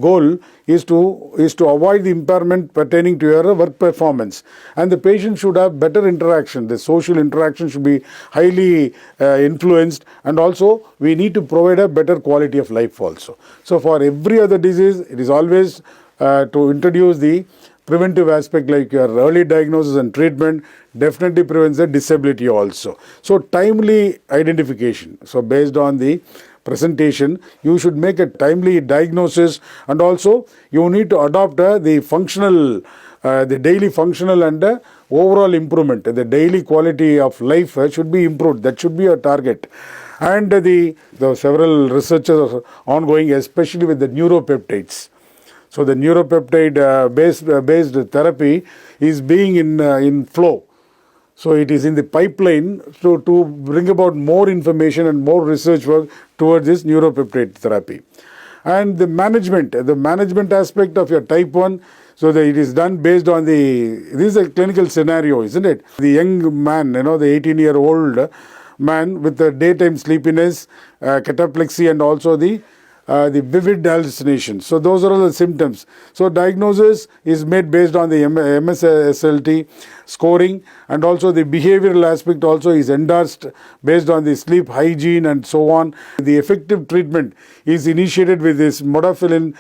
goal is to avoid the impairment pertaining to your work performance. And the patient should have better interaction. The social interaction should be highly influenced, and also we need to provide a better quality of life also. So for every other disease, it is always to introduce the preventive aspect like your early diagnosis and treatment definitely prevents the disability also. So timely identification. So based on the presentation, you should make a timely diagnosis, and also you need to adopt the functional, the daily functional and overall improvement. The daily quality of life should be improved. That should be a target. And the several researches are ongoing, especially with the neuropeptides. So the neuropeptide based therapy is being in flow. So it is in the pipeline to bring about more information and more research work towards this neuropeptide therapy. And the management aspect of your type 1, so that it is done based on this is a clinical scenario, isn't it? The young man, the 18-year-old man with the daytime sleepiness, cataplexy, and also the vivid hallucinations. So those are all the symptoms. So diagnosis is made based on the MSSLT scoring, and also the behavioral aspect also is endorsed based on the sleep hygiene and so on. The effective treatment is initiated with this modafinil,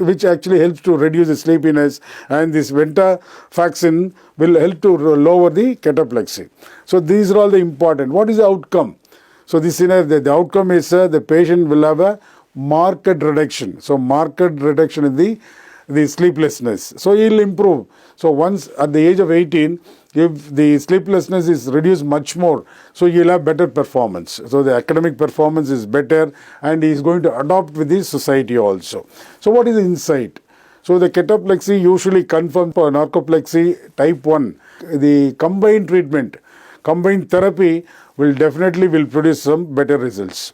which actually helps to reduce the sleepiness, and this venlafaxine will help to lower the cataplexy. So these are all the important. What is the outcome? So the outcome is the patient will have a marked reduction. So marked reduction in the sleeplessness. So he will improve. So once at the age of 18, if the sleeplessness is reduced much more, so he will have better performance. So the academic performance is better, and he is going to adopt with the society also. So what is the insight? So the cataplexy usually confirmed for narcolepsy type 1. The combined treatment, combined therapy will produce some better results.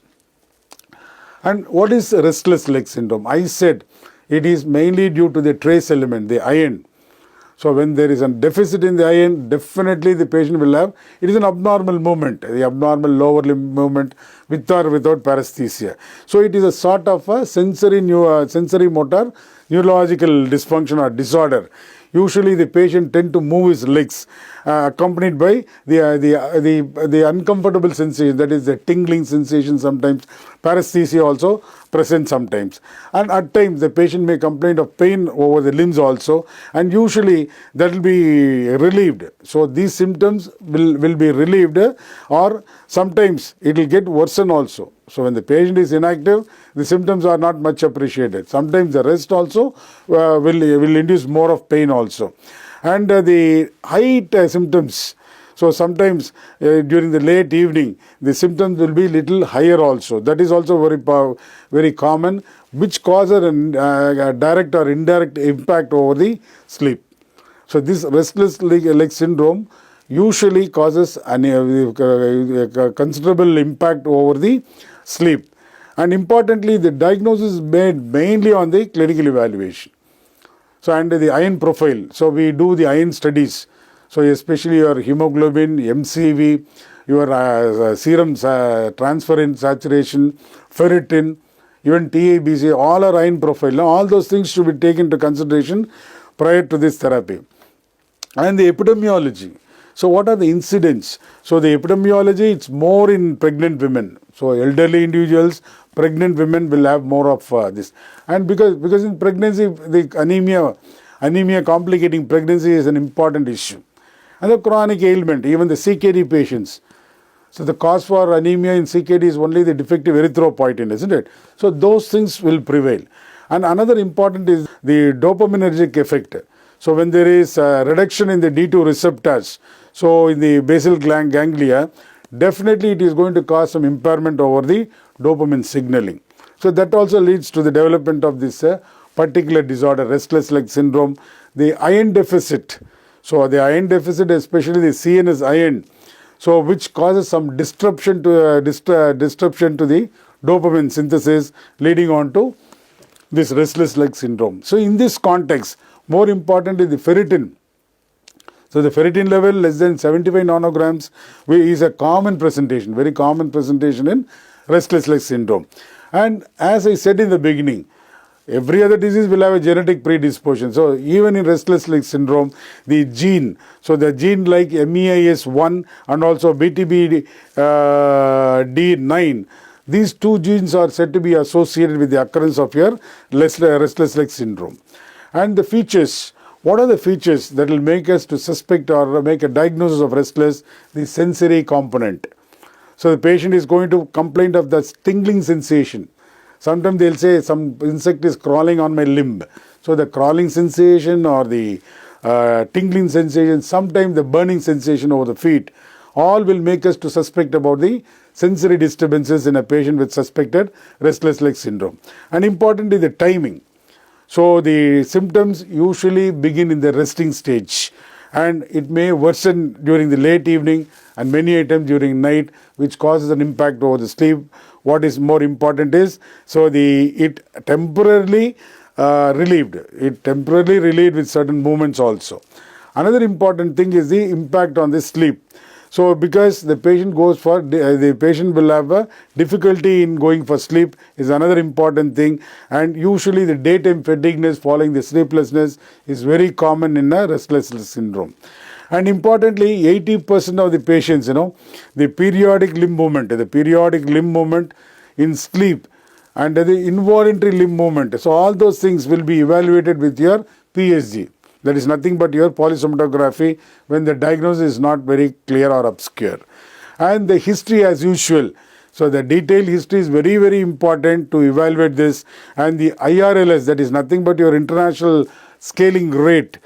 And what is restless leg syndrome? I said it is mainly due to the trace element, the iron. So when there is a deficit in the iron, definitely the patient will have, it is an abnormal movement, the abnormal lower limb movement with or without paresthesia. So it is a sort of a sensory motor neurological dysfunction or disorder. Usually the patient tend to move his legs accompanied by the uncomfortable sensation, that is the tingling sensation sometimes, paresthesia also present sometimes. And at times the patient may complain of pain over the limbs also, and usually that will be relieved. So these symptoms will be relieved, or sometimes it will get worsen also. So when the patient is inactive, the symptoms are not much appreciated. Sometimes the rest also will induce more of pain also. And the height symptoms, so sometimes during the late evening, the symptoms will be little higher also. That is also very common, which causes a direct or indirect impact over the sleep. So this restless leg syndrome usually causes a considerable impact over the sleep. And importantly, the diagnosis is made mainly on the clinical evaluation. So and the iron profile. So we do the iron studies. So especially your hemoglobin, MCV, your serum transferrin saturation, ferritin, even TABC, all are iron profile. Now all those things should be taken into consideration prior to this therapy. And the epidemiology. So what are the incidents? So the epidemiology, it's more in pregnant women. So elderly individuals, pregnant women will have more of this. And because in pregnancy, the anemia complicating pregnancy is an important issue. And the chronic ailment, even the CKD patients. So the cause for anemia in CKD is only the defective erythropoietin, isn't it? So those things will prevail. And another important is the dopaminergic effect. So when there is a reduction in the D2 receptors, so in the basal ganglia, definitely it is going to cause some impairment over the dopamine signaling. So that also leads to the development of this particular disorder, restless leg syndrome. The iron deficit. So the iron deficit, especially the CNS iron, so which causes some disruption to the dopamine synthesis, leading on to this restless leg syndrome. So in this context, more importantly, the ferritin. So the ferritin level less than 75 nanograms is a common presentation, very common presentation in restless leg syndrome. And as I said in the beginning, every other disease will have a genetic predisposition. So even in restless leg syndrome, the gene, so the gene like MEIS1 and also BTBD9, these two genes are said to be associated with the occurrence of your restless leg syndrome. And the features, what are the features that will make us to suspect or make a diagnosis of restless? The sensory component. So the patient is going to complain of the tingling sensation. Sometimes they'll say some insect is crawling on my limb. So the crawling sensation or the tingling sensation, sometimes the burning sensation over the feet, all will make us to suspect about the sensory disturbances in a patient with suspected restless leg syndrome. And importantly, the timing. So the symptoms usually begin in the resting stage, and it may worsen during the late evening and many times during night, which causes an impact over the sleep. What is more important is, so it temporarily relieved. It temporarily relieved with certain movements also. Another important thing is the impact on the sleep. So because the patient the patient will have a difficulty in going for sleep is another important thing, and usually the daytime fatigueness following the sleeplessness is very common in a restless leg syndrome. And importantly, 80% of the patients, the periodic limb movement in sleep and the involuntary limb movement. So all those things will be evaluated with your PSG. That is nothing but your polysomnography when the diagnosis is not very clear or obscure. And the history as usual. So the detailed history is very, very important to evaluate this. And the IRLS, that is nothing but your international scaling rate,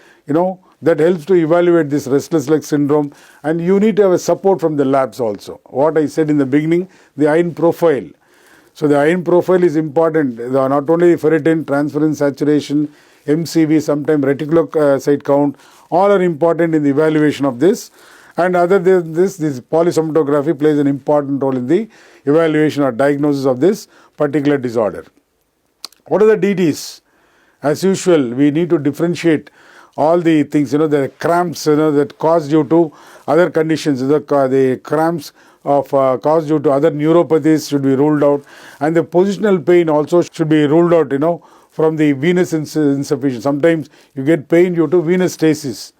that helps to evaluate this restless leg syndrome. And you need to have a support from the labs also. What I said in the beginning, the iron profile. So the iron profile is important. Not only ferritin, transferrin saturation, MCV, sometimes reticulocyte count, all are important in the evaluation of this. And other than this polysomnography plays an important role in the evaluation or diagnosis of this particular disorder. What are the DDs? As usual, we need to differentiate all the things, the cramps, that cause due to other conditions, the cramps caused due to other neuropathies should be ruled out, and the positional pain also should be ruled out, from the venous insufficiency. Sometimes you get pain due to venous stasis.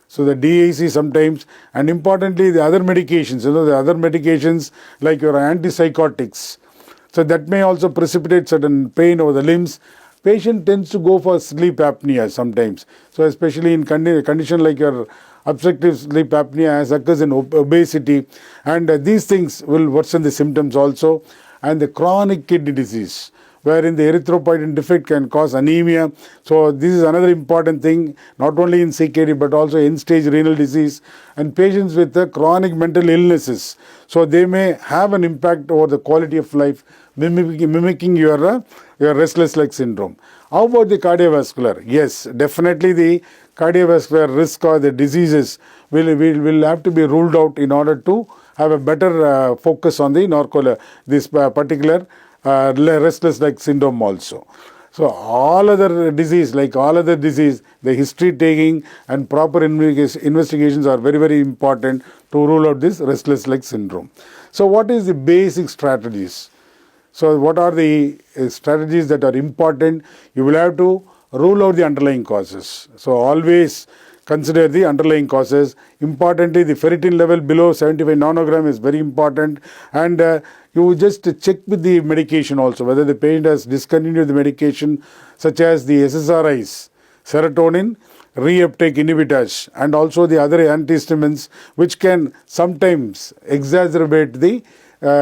So the DAC sometimes, and importantly the other medications, the other medications like your antipsychotics. So that may also precipitate certain pain over the limbs. Patient tends to go for sleep apnea sometimes. So especially in condition like your obstructive sleep apnea as occurs in obesity, and these things will worsen the symptoms also. And the chronic kidney disease, wherein the erythropoietin defect can cause anemia. So this is another important thing, not only in CKD but also end-stage renal disease and patients with chronic mental illnesses. So they may have an impact over the quality of life, mimicking your restless leg syndrome. How about the cardiovascular? Yes, definitely the cardiovascular risk or the diseases will have to be ruled out in order to have a better focus on the this particular restless leg syndrome also. So all other disease, the history taking and proper investigations are very, very important to rule out this restless leg syndrome. So what is the basic strategies? So what are the strategies that are important? You will have to rule out the underlying causes. So always consider the underlying causes. Importantly, the ferritin level below 75 nanogram is very important, and you just check with the medication also whether the patient has discontinued the medication, such as the SSRIs, serotonin reuptake inhibitors, and also the other antihistamines, which can sometimes exacerbate the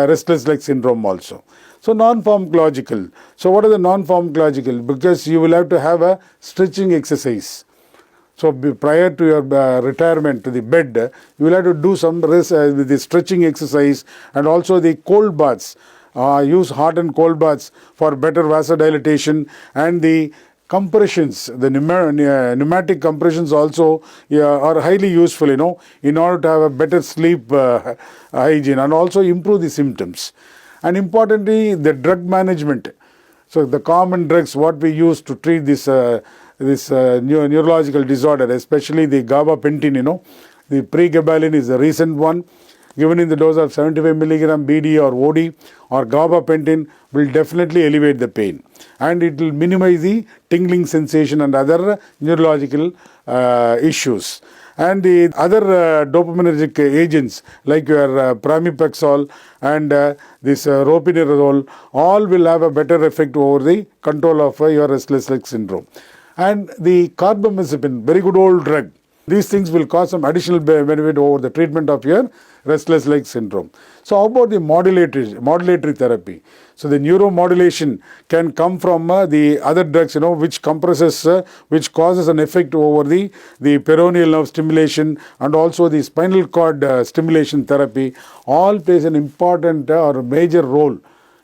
restless leg syndrome also. So non-pharmacological. So what are the non-pharmacological? Because you will have to have a stretching exercise. So prior to your retirement to the bed, you will have to do some with the stretching exercise, and also the cold baths. Use hot and cold baths for better vasodilatation, and the compressions, the pneumatic compressions also are highly useful, in order to have a better sleep hygiene and also improve the symptoms. And importantly, the drug management. So the common drugs what we use to treat this neurological disorder, especially the gabapentin, the pregabalin is the recent one, given in the dose of 75 milligram BD or OD or gabapentin will definitely elevate the pain, and it will minimize the tingling sensation and other neurological issues. And the other dopaminergic agents like your pramipexole and this ropinirole all will have a better effect over the control of your restless leg syndrome. And the carbamazepine, very good old drug. These things will cause some additional benefit over the treatment of your restless leg syndrome. So how about the modulatory therapy? So the neuromodulation can come from the other drugs, which compresses, which causes an effect over the peroneal nerve stimulation, and also the spinal cord stimulation therapy. All plays an important or major role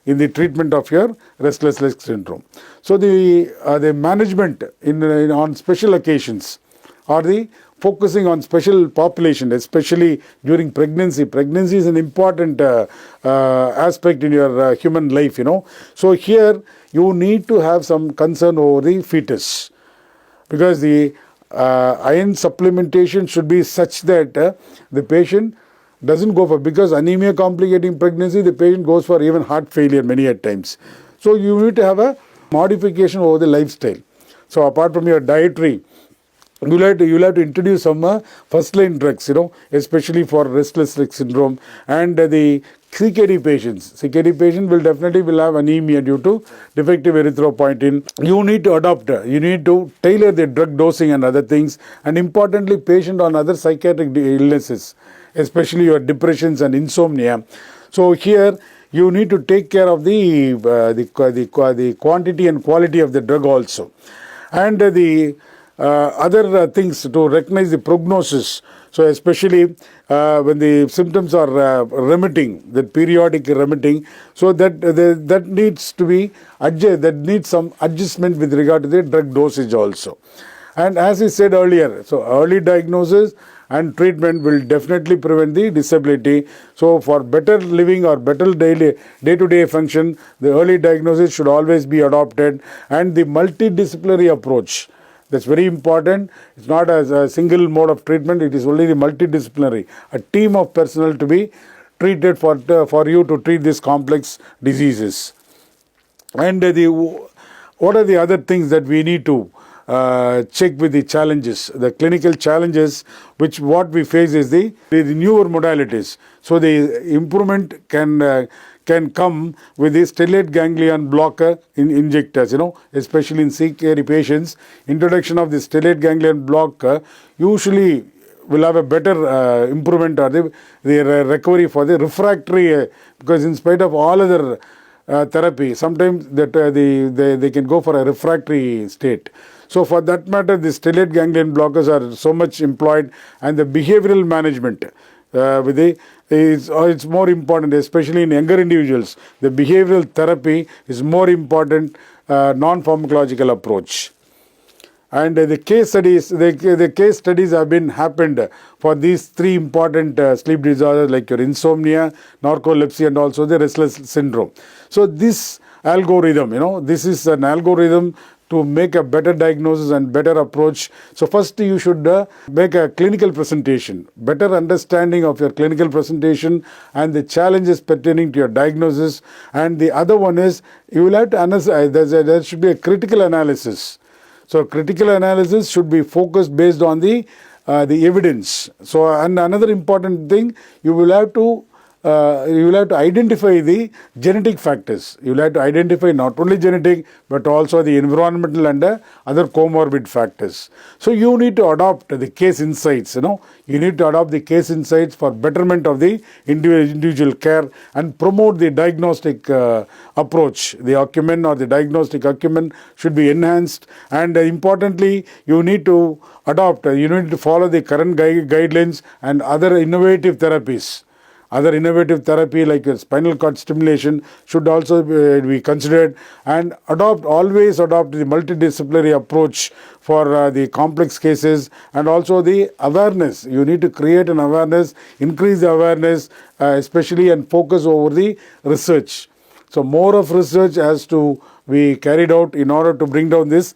in the treatment of your restless leg syndrome. So the management on special occasions, or the focusing on special population, especially during pregnancy. Pregnancy is an important aspect in your human life, So here you need to have some concern over the fetus, because the iron supplementation should be such that the patient doesn't go for, because anemia complicating pregnancy, the patient goes for even heart failure many at times. So you need to have a modification over the lifestyle. So apart from your dietary, you'll have to introduce some first-line drugs, especially for restless leg syndrome. And the CKD patients will definitely have anemia due to defective erythropoietin. You need to tailor the drug dosing and other things. And importantly, patient on other psychiatric illnesses, especially your depressions and insomnia. So here you need to take care of the quantity and quality of the drug also. And the other things to recognize the prognosis. So especially when the symptoms are remitting, that periodic remitting, so that needs to be that needs some adjustment with regard to the drug dosage also. And as I said earlier, so early diagnosis and treatment will definitely prevent the disability. So for better living or better day-to-day function, the early diagnosis should always be adopted, and the multidisciplinary approach. That's very important. It's not as a single mode of treatment. It is only the multidisciplinary, a team of personnel to be treated for you to treat these complex diseases. And what are the other things that we need to check with the challenges? The clinical challenges, what we face is the newer modalities. So the improvement can come with the stellate ganglion blocker injectors, especially in CKD patients. Introduction of the stellate ganglion blocker usually will have a better improvement or the recovery for the refractory, because in spite of all other therapy, sometimes that they can go for a refractory state. So for that matter, the stellate ganglion blockers are so much employed, and the behavioral management it's more important, especially in younger individuals. The behavioral therapy is more important non-pharmacological approach. And the case studies have been happened for these three important sleep disorders, like your insomnia, narcolepsy, and also the restless syndrome. So this algorithm, this is an algorithm to make a better diagnosis and better approach. So first you should make a clinical presentation, better understanding of your clinical presentation and the challenges pertaining to your diagnosis. And the other one is you will have to analyze, there should be a critical analysis. So critical analysis should be focused based on the evidence. So and another important thing, you will have to identify the genetic factors. You will have to identify not only genetic but also the environmental and other comorbid factors. So you need to adopt the case insights. You need to adopt the case insights for betterment of the individual care and promote the diagnostic approach. The acumen or the diagnostic acumen should be enhanced, and importantly, you need to follow the current guidelines and other innovative therapies. Other innovative therapy like spinal cord stimulation should also be considered, and always adopt the multidisciplinary approach for the complex cases, and also the awareness. You need to create an awareness, increase the awareness, especially, and focus over the research. So more of research has to be carried out in order to bring down this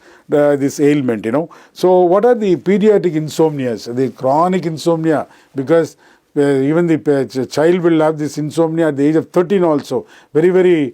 ailment. So what are the pediatric insomnias? The chronic insomnia, because even the child will have this insomnia at the age of 13 also. The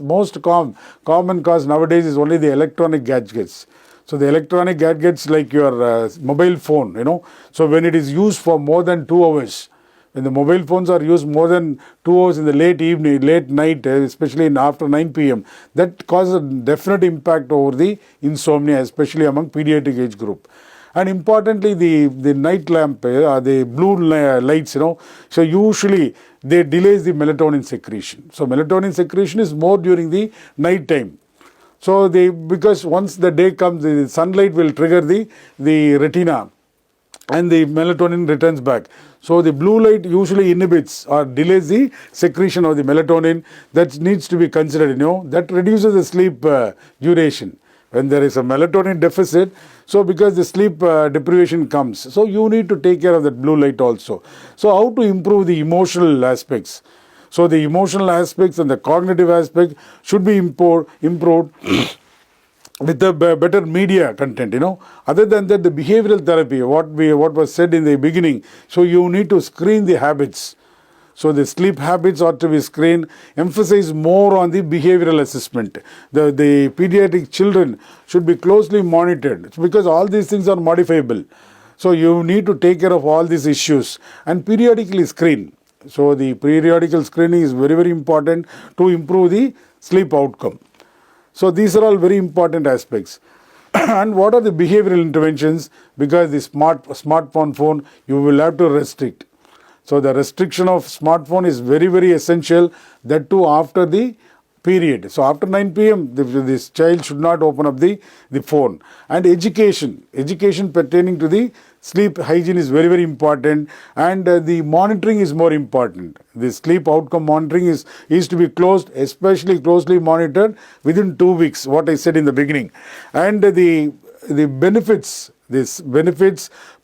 most common cause nowadays is only the electronic gadgets. So the electronic gadgets like your mobile phone, so when it is used for more than 2 hours, when the mobile phones are used more than 2 hours in the late night, especially after 9 p.m., that causes a definite impact over the insomnia, especially among pediatric age group. And importantly, the night lamp, the blue lights, so usually they delays the melatonin secretion. So melatonin secretion is more during the night time. So because once the day comes, the sunlight will trigger the retina and the melatonin returns back. So the blue light usually inhibits or delays the secretion of the melatonin. That needs to be considered, that reduces the sleep duration. When there is a melatonin deficit, so because the sleep deprivation comes, so you need to take care of that blue light also. So how to improve the emotional aspects? So the emotional aspects and the cognitive aspect should be improved with the better media content, Other than that, the behavioral therapy, what was said in the beginning, so you need to screen the habits. So the sleep habits ought to be screened, emphasize more on the behavioral assessment. The pediatric children should be closely monitored because all these things are modifiable. So you need to take care of all these issues and periodically screen. So the periodical screening is very, very important to improve the sleep outcome. So these are all very important aspects. And what are the behavioral interventions? Because the smartphone phone, you will have to restrict. So the restriction of smartphone is very, very essential, that too after the period. So after 9 p.m., this child should not open up the phone. And education pertaining to the sleep hygiene is very, very important, and the monitoring is more important. The sleep outcome monitoring is to be especially closely monitored within 2 weeks, what I said in the beginning. And the benefits,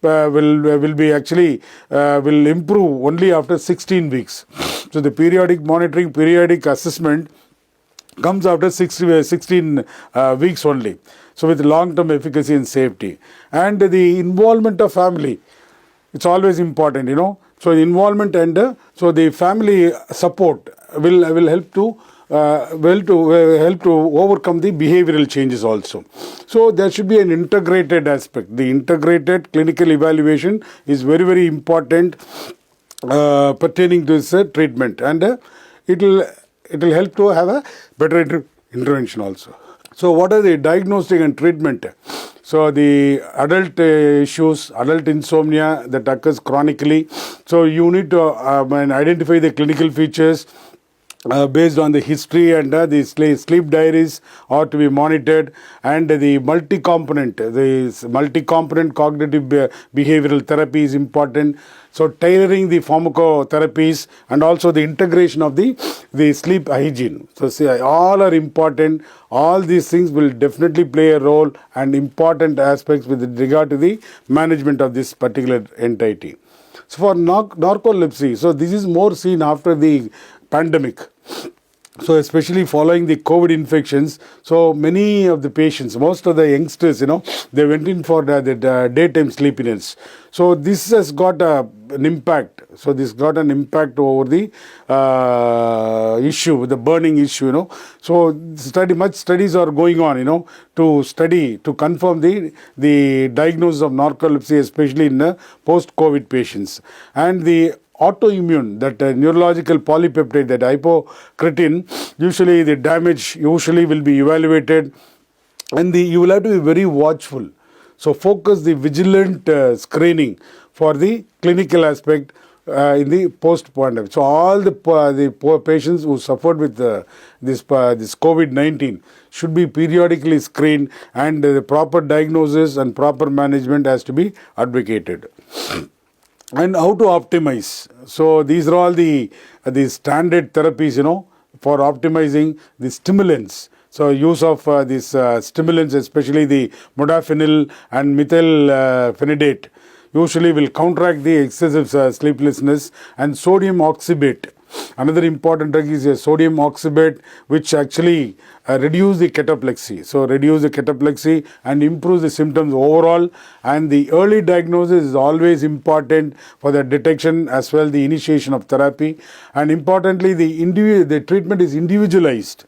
will be actually will improve only after 16 weeks. So the periodic monitoring, periodic assessment comes after 16 weeks only. So with long-term efficacy and safety. And the involvement of family, it's always important, So involvement and so the family support will help to help to overcome the behavioral changes also. So there should be an integrated aspect. The integrated clinical evaluation is very, very important pertaining to this treatment, and it will help to have a better intervention also. So what are the diagnostic and treatment? So the adult issues, adult insomnia that occurs chronically. So you need to identify the clinical features based on the history, and the sleep diaries are to be monitored, and the multi-component cognitive behavioral therapy is important. So tailoring the pharmacotherapies and also the integration of the sleep hygiene. So see, all are important. All these things will definitely play a role and important aspects with regard to the management of this particular entity. So for narcolepsy, so this is more seen after the pandemic. So especially following the COVID infections, so many of the patients, most of the youngsters, they went in for the daytime sleepiness. So this has got an impact. So this got an impact over the issue, the burning issue, So much studies are going on, to confirm the diagnosis of narcolepsy, especially in post-COVID patients. And the autoimmune, that neurological polypeptide, that hypocretin, usually the damage will be evaluated, and you will have to be very watchful. So focus the vigilant screening for the clinical aspect in the post-pandemic. So all the poor patients who suffered with this COVID-19 should be periodically screened, and the proper diagnosis and proper management has to be advocated. And how to optimize. So these are all the standard therapies, for optimizing the stimulants. So use of these stimulants, especially the modafinil and methylphenidate, usually will counteract the excessive sleeplessness. And sodium oxybate. Another important drug is a sodium oxybate, which actually reduce the cataplexy. So reduce the cataplexy and improve the symptoms overall. And the early diagnosis is always important for the detection as well the initiation of therapy. And importantly, the treatment is individualized.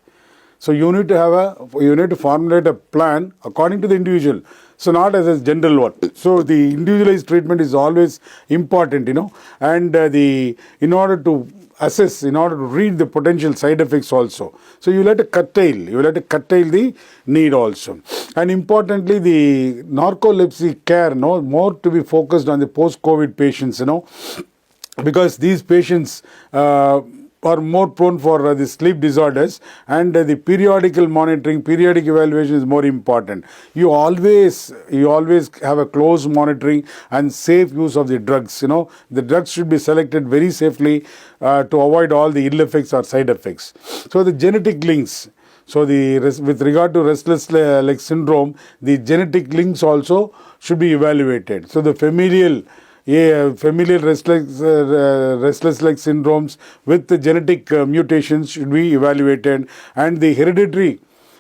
So you need to formulate a plan according to the individual. So not as a general one. So the individualized treatment is always important, and in order to assess, in order to read the potential side effects also. So you will have to curtail the need also. And importantly, the narcolepsy care, more to be focused on the post-COVID patients, because these patients are more prone for the sleep disorders, and the periodical monitoring, periodic evaluation is more important. You always have a close monitoring and safe use of the drugs. The drugs should be selected very safely to avoid all the ill effects or side effects. So the genetic links. So with regard to restless leg syndrome, the genetic links also should be evaluated. So the familial restless leg syndromes with the genetic mutations should be evaluated, and the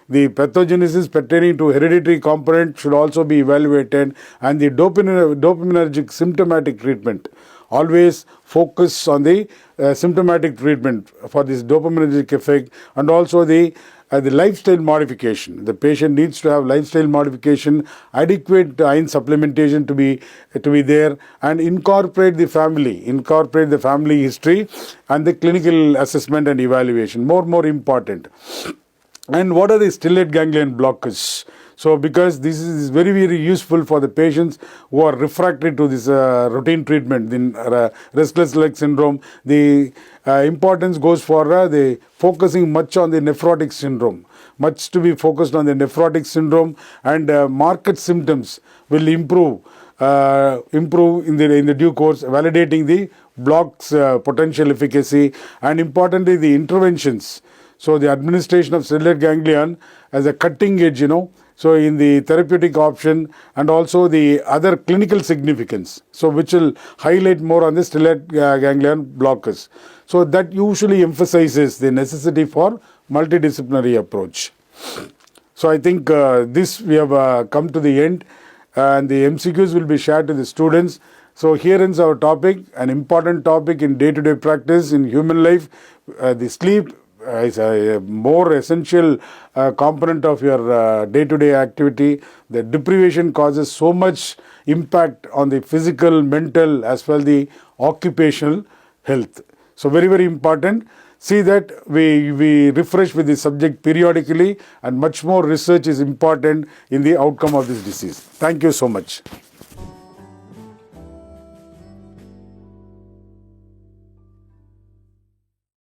pathogenesis pertaining to hereditary component should also be evaluated, and the dopaminergic symptomatic treatment. Always focus on the symptomatic treatment for this dopaminergic effect, and also the lifestyle modification. The patient needs to have lifestyle modification, adequate iron supplementation to be there, and incorporate the family history and the clinical assessment and evaluation. More important. And what are the stellate ganglion blockers? So because this is very, very useful for the patients who are refractory to this routine treatment in restless leg syndrome, the importance goes for the focusing much on the nephrotic syndrome. Much to be focused on the nephrotic syndrome, and marked symptoms will improve in the due course, validating the block's potential efficacy, and importantly the interventions. So the administration of stellate ganglion as a cutting edge, so in the therapeutic option, and also the other clinical significance, so which will highlight more on the stellate ganglion blockers. So that usually emphasizes the necessity for multidisciplinary approach. So I think this we have come to the end, and the MCQs will be shared to the students. So here ends our topic, an important topic in day-to-day practice in human life. The sleep is a more essential component of your day-to-day activity. The deprivation causes so much impact on the physical, mental, as well the occupational health. So very, very important. See that we refresh with the subject periodically, and much more research is important in the outcome of this disease. Thank you so much.